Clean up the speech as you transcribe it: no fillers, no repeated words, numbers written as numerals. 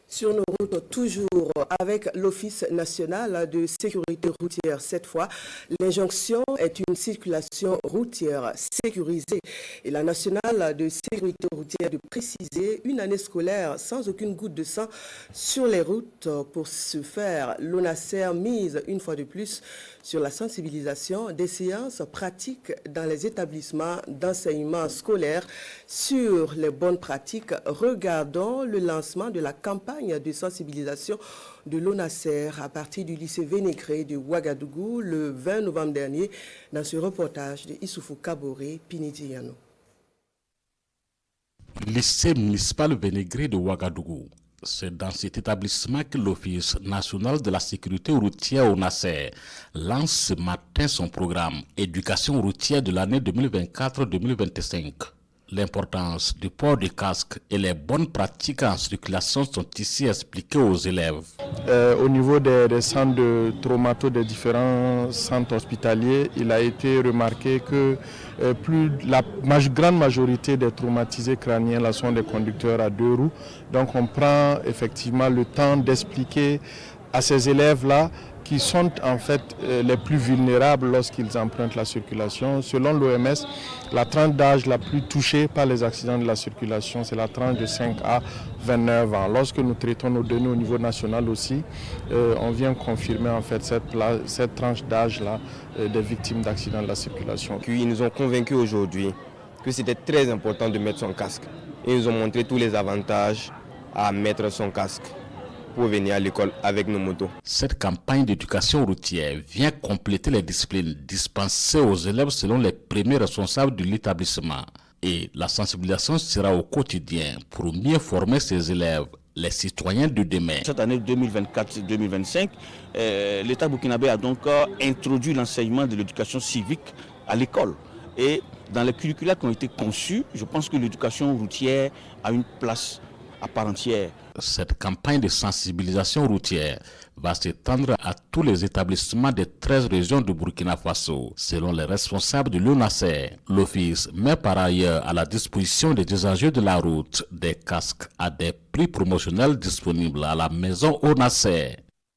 Sur nos routes, toujours avec l'Office national de sécurité routière. Cette fois, l'injonction est une circulation routière sécurisée. Et la nationale de sécurité routière de préciser une année scolaire sans aucune goutte de sang sur les routes. Pour ce faire, l'ONASER mise une fois de plus sur la sensibilisation des séances pratiques dans les établissements d'enseignement scolaire sur les bonnes pratiques. Regardons le lancement de la campagne de sensibilisation de l'ONASER à partir du lycée Vénégré de Ouagadougou le 20 novembre dernier dans ce reportage de Issoufou Kaboré Pinidiano. Lycée municipal Vénégré de Ouagadougou. C'est dans cet établissement que l'Office national de la sécurité routière ONASER lance ce matin son programme Éducation routière de l'année 2024-2025. L'importance du port du casque et les bonnes pratiques en circulation sont ici expliquées aux élèves. Au niveau des centres de traumato des différents centres hospitaliers, il a été remarqué que la grande majorité des traumatisés crâniens là, sont des conducteurs à deux roues. Donc on prend effectivement le temps d'expliquer à ces élèves-là qui sont en fait les plus vulnérables lorsqu'ils empruntent la circulation. Selon l'OMS, la tranche d'âge la plus touchée par les accidents de la circulation, c'est la tranche de 5 à 29 ans. Lorsque nous traitons nos données au niveau national aussi, on vient confirmer en fait cette tranche d'âge-là des victimes d'accidents de la circulation. Ils nous ont convaincus aujourd'hui que c'était très important de mettre son casque. Ils nous ont montré tous les avantages à mettre son casque pour venir à l'école avec nos motos. Cette campagne d'éducation routière vient compléter les disciplines dispensées aux élèves selon les premiers responsables de l'établissement. Et la sensibilisation sera au quotidien pour mieux former ces élèves, les citoyens de demain. Cette année 2024-2025, l'État burkinabé a donc introduit l'enseignement de l'éducation civique à l'école. Et dans les curricula qui ont été conçus, je pense que l'éducation routière a une place à part entière. Cette campagne de sensibilisation routière va s'étendre à tous les établissements des 13 régions de Burkina Faso. Selon les responsables de l'ONASER, l'Office met par ailleurs à la disposition des usagers de la route des casques à des prix promotionnels disponibles à la maison ONASER.